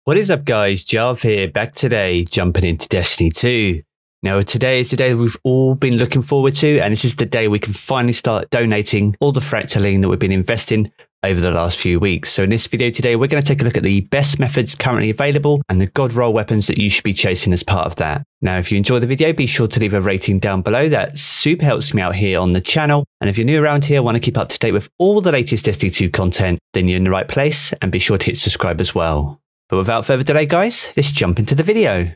What is up guys, Jav here, back today, jumping into Destiny 2. Now today is the day that we've all been looking forward to, and this is the day we can finally start donating all the fractaline that we've been investing over the last few weeks. So in this video today, we're going to take a look at the best methods currently available and the god roll weapons that you should be chasing as part of that. Now, if you enjoy the video, be sure to leave a rating down below. That super helps me out here on the channel. And if you're new around here, want to keep up to date with all the latest Destiny 2 content, then you're in the right place, and be sure to hit subscribe as well. But without further delay, guys, let's jump into the video.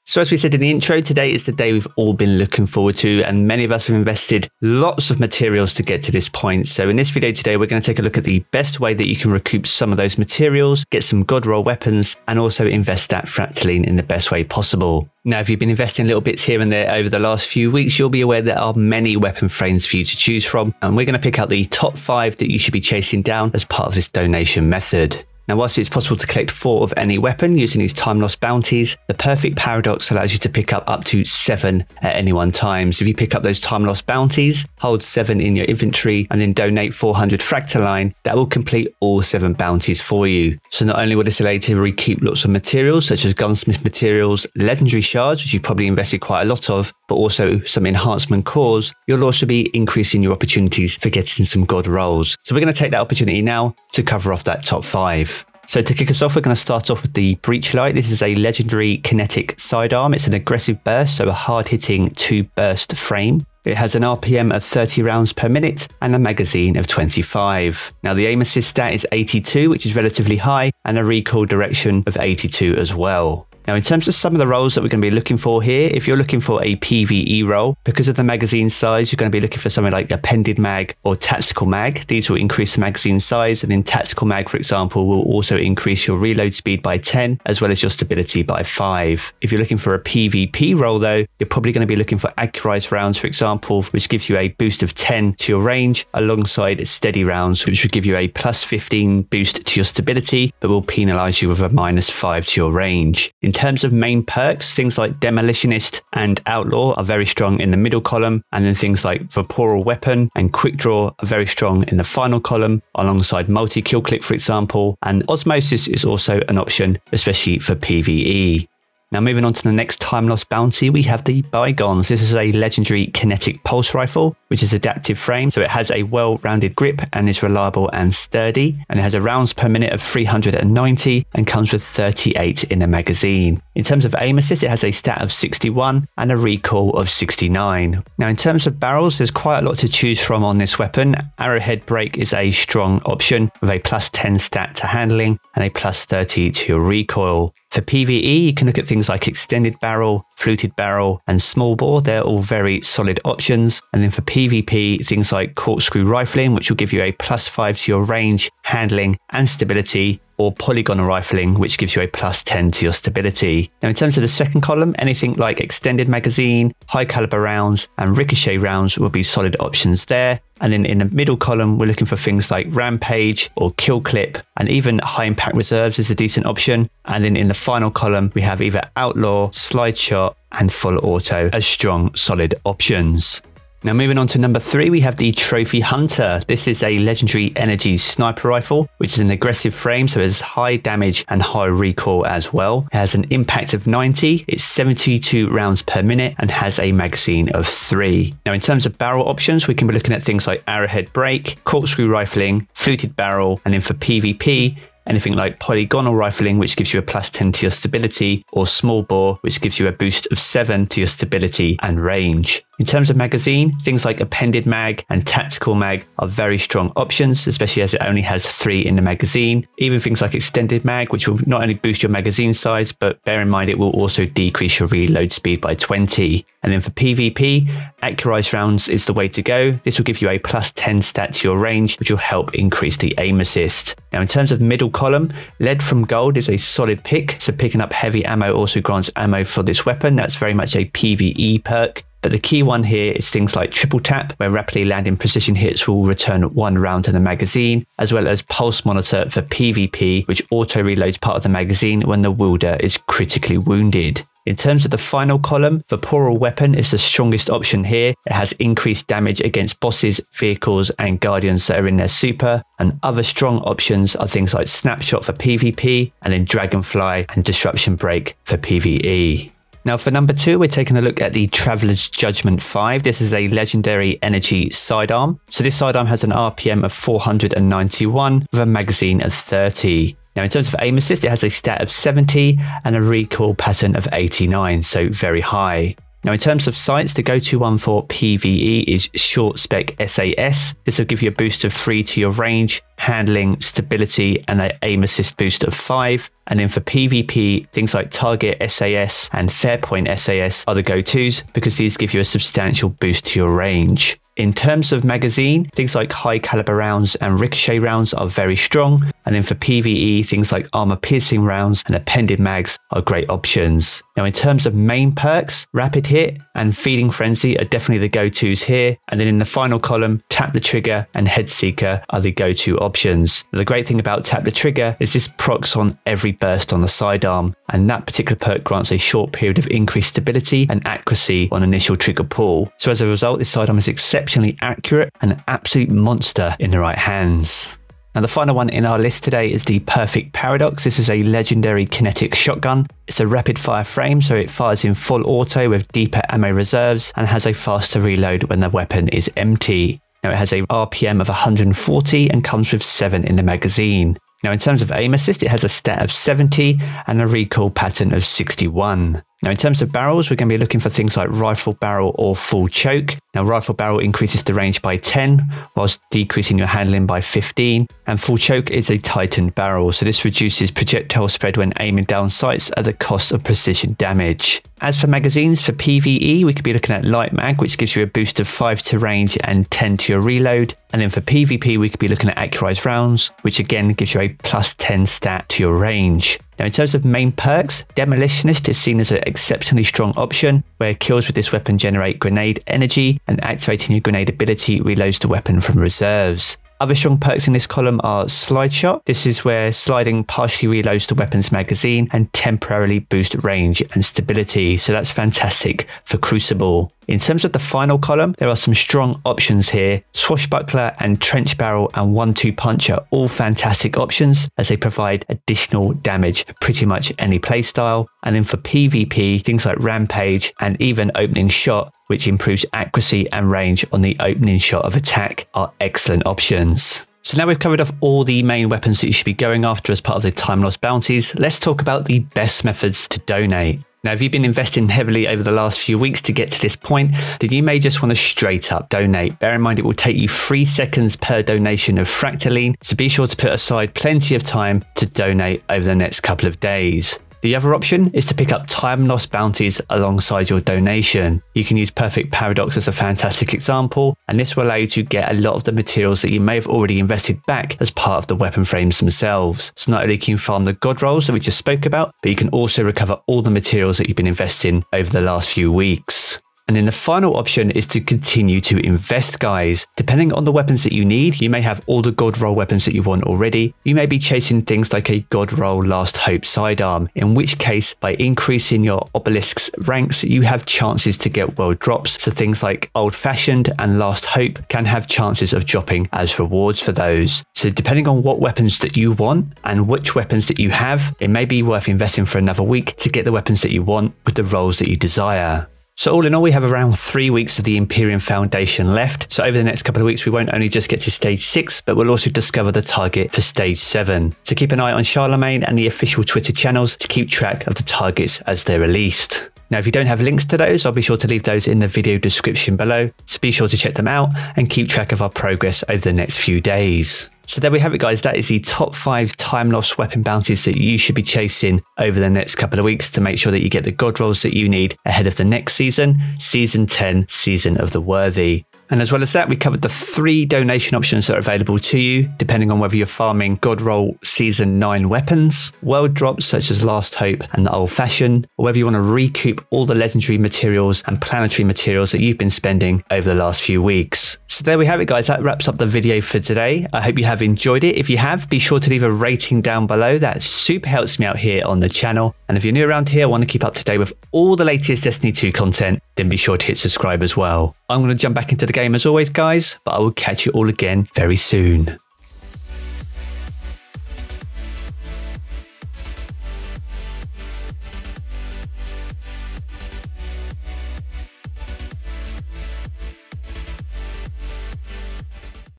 So as we said in the intro, today is the day we've all been looking forward to, and many of us have invested lots of materials to get to this point. So in this video today, we're going to take a look at the best way that you can recoup some of those materials, get some god roll weapons, and also invest that fractaline in the best way possible. Now, if you've been investing little bits here and there over the last few weeks, you'll be aware there are many weapon frames for you to choose from, and we're going to pick out the top 5 that you should be chasing down as part of this donation method. Now, whilst it's possible to collect 4 of any weapon using these Timelost bounties, the perfect paradox allows you to pick up to 7 at any one time. So if you pick up those Timelost bounties, hold 7 in your inventory, and then donate 400 fractaline, that will complete all 7 bounties for you. So not only will this allow you to recoup lots of materials such as gunsmith materials, legendary shards, which you've probably invested quite a lot of, but also some enhancement cores, you'll also be increasing your opportunities for getting some god rolls. So we're going to take that opportunity now to cover off that top 5. So to kick us off, we're going to start off with the Breach Light. This is a legendary kinetic sidearm. It's an aggressive burst, so a hard-hitting 2-burst frame. It has an RPM of 30 rounds per minute and a magazine of 25. Now the aim assist stat is 82, which is relatively high, and a recoil direction of 82 as well. Now, in terms of some of the rolls that we're going to be looking for here, if you're looking for a PvE roll, because of the magazine size, you're going to be looking for something like appended mag or tactical mag. These will increase the magazine size, and then tactical mag, for example, will also increase your reload speed by 10, as well as your stability by 5. If you're looking for a PvP roll, though, you're probably going to be looking for accurized rounds, for example, which gives you a boost of 10 to your range, alongside steady rounds, which would give you a plus 15 boost to your stability, but will penalize you with a minus 5 to your range. In terms of main perks, things like Demolitionist and Outlaw are very strong in the middle column, and then things like Vaporal Weapon and Quick Draw are very strong in the final column, alongside Multi-Kill Click, for example, and Osmosis is also an option, especially for PvE. Now, moving on to the next Timelost bounty, we have the Bygones. This is a legendary kinetic pulse rifle, which is adaptive frame, so it has a well-rounded grip and is reliable and sturdy, and it has a rounds per minute of 390 and comes with 38 in a magazine. In terms of aim assist, it has a stat of 61 and a recoil of 69. Now, in terms of barrels, there's quite a lot to choose from on this weapon. Arrowhead Break is a strong option with a plus 10 stat to handling and a plus 30 to your recoil. For PvE, you can look at things like Extended Barrel, Fluted Barrel, and Small Bore. They're all very solid options. And then for PvP, things like Corkscrew Rifling, which will give you a plus 5 to your range, handling, and stability, or Polygonal Rifling, which gives you a plus 10 to your stability. Now, in terms of the second column, anything like Extended Magazine, High Caliber Rounds, and Ricochet Rounds will be solid options there. And then in the middle column, we're looking for things like Rampage or Kill Clip, and even High Impact Reserves is a decent option. And then in the final column, we have either Outlaw, Slide Shot, and Full Auto as strong, solid options. Now, moving on to number 3, we have the Trophy Hunter. This is a legendary energy sniper rifle, which is an aggressive frame, so it has high damage and high recoil as well. It has an impact of 90, it's 72 rounds per minute, and has a magazine of 3. Now, in terms of barrel options, we can be looking at things like Arrowhead Break, Corkscrew Rifling, Fluted Barrel, and then for PvP, anything like Polygonal Rifling, which gives you a plus 10 to your stability, or Small Bore, which gives you a boost of 7 to your stability and range. In terms of magazine, things like Appended Mag and Tactical Mag are very strong options, especially as it only has 3 in the magazine. Even things like Extended Mag, which will not only boost your magazine size, but bear in mind it will also decrease your reload speed by 20. And then for PvP, Accurized Rounds is the way to go. This will give you a plus 10 stat to your range, which will help increase the aim assist. Now, in terms of middle column, Lead from Gold is a solid pick, so picking up heavy ammo also grants ammo for this weapon. That's very much a PvE perk. But the key one here is things like Triple Tap, where rapidly landing precision hits will return 1 round to the magazine, as well as Pulse Monitor for PvP, which auto reloads part of the magazine when the wielder is critically wounded. In terms of the final column, the Poral weapon is the strongest option here. It has increased damage against bosses, vehicles and guardians that are in their super, and other strong options are things like Snapshot for PvP and then Dragonfly and Disruption Break for PvE. Now for number 2, we're taking a look at the Traveler's Judgement 5. This is a legendary energy sidearm. So this sidearm has an RPM of 491 with a magazine of 30. Now in terms of aim assist, it has a stat of 70 and a recoil pattern of 89, so very high. Now in terms of sights, the go-to one for PvE is Short Spec SAS. This will give you a boost of 3 to your range, handling, stability and an aim assist boost of 5. And then for PvP, things like Target SAS and Fairpoint SAS are the go-tos because these give you a substantial boost to your range. In terms of magazine, things like high caliber rounds and ricochet rounds are very strong. And then for PvE, things like armor piercing rounds and appended mags are great options. Now in terms of main perks, Rapid Hit and Feeding Frenzy are definitely the go-tos here. And then in the final column, Tap the Trigger and Head Seeker are the go-to options. Now, the great thing about Tap the Trigger is this procs on every burst on the sidearm, and that particular perk grants a short period of increased stability and accuracy on initial trigger pull. So as a result, this sidearm is exceptionally accurate and an absolute monster in the right hands. Now the final one in our list today is the Perfect Paradox. This is a legendary kinetic shotgun. It's a rapid fire frame, so it fires in full auto with deeper ammo reserves and has a faster reload when the weapon is empty. Now it has a RPM of 140 and comes with 7 in the magazine. Now in terms of aim assist, it has a stat of 70 and a recoil pattern of 61. Now in terms of barrels, we're going to be looking for things like rifle barrel or full choke. Now rifle barrel increases the range by 10 whilst decreasing your handling by 15, and full choke is a tightened barrel, so this reduces projectile spread when aiming down sights at the cost of precision damage. As for magazines, for PvE, we could be looking at Light Mag, which gives you a boost of 5 to range and 10 to your reload. And then for PvP, we could be looking at Accurized Rounds, which again gives you a plus 10 stat to your range. Now in terms of main perks, Demolitionist is seen as an exceptionally strong option, where kills with this weapon generate grenade energy, and activating your grenade ability reloads the weapon from reserves. Other strong perks in this column are Slide Shot. This is where sliding partially reloads the weapon's magazine and temporarily boosts range and stability, so that's fantastic for Crucible. In terms of the final column, there are some strong options here. Swashbuckler and Trench Barrel and 1-2 Punch are all fantastic options as they provide additional damage for pretty much any playstyle. And then for PvP, things like Rampage and even Opening Shot, which improves accuracy and range on the opening shot of attack, are excellent options. So now we've covered off all the main weapons that you should be going after as part of the Timelost bounties, let's talk about the best methods to donate. Now, if you've been investing heavily over the last few weeks to get to this point, then you may just want to straight up donate. Bear in mind, it will take you 3 seconds per donation of Fractaline, so be sure to put aside plenty of time to donate over the next couple of days. The other option is to pick up Timelost bounties alongside your donation. You can use Perfect Paradox as a fantastic example, and this will allow you to get a lot of the materials that you may have already invested back as part of the weapon frames themselves. So not only can you farm the god rolls that we just spoke about, but you can also recover all the materials that you've been investing over the last few weeks. And then the final option is to continue to invest, guys. Depending on the weapons that you need, you may have all the God Roll weapons that you want already. You may be chasing things like a God Roll Last Hope sidearm, in which case, by increasing your Obelisk's ranks, you have chances to get world drops. So things like Old Fashioned and Last Hope can have chances of dropping as rewards for those. So depending on what weapons that you want and which weapons that you have, it may be worth investing for another week to get the weapons that you want with the rolls that you desire. So all in all, we have around 3 weeks of the Imperium Foundation left. So over the next couple of weeks, we won't only just get to stage 6, but we'll also discover the target for stage 7. So keep an eye on Charlemagne and the official Twitter channels to keep track of the targets as they're released. Now, if you don't have links to those, I'll be sure to leave those in the video description below. So be sure to check them out and keep track of our progress over the next few days. So there we have it, guys. That is the top 5 Timelost weapon bounties that you should be chasing over the next couple of weeks to make sure that you get the god rolls that you need ahead of the next season, Season 10, Season of the Worthy. And as well as that, we covered the 3 donation options that are available to you, depending on whether you're farming God Roll Season 9 weapons, world drops such as Last Hope and the Old Fashioned, or whether you want to recoup all the legendary materials and planetary materials that you've been spending over the last few weeks. So there we have it, guys. That wraps up the video for today. I hope you have enjoyed it. If you have, be sure to leave a rating down below. That super helps me out here on the channel. And if you're new around here, want to keep up to date with all the latest Destiny 2 content, then be sure to hit subscribe as well. I'm going to jump back into the game as always, guys, but I will catch you all again very soon.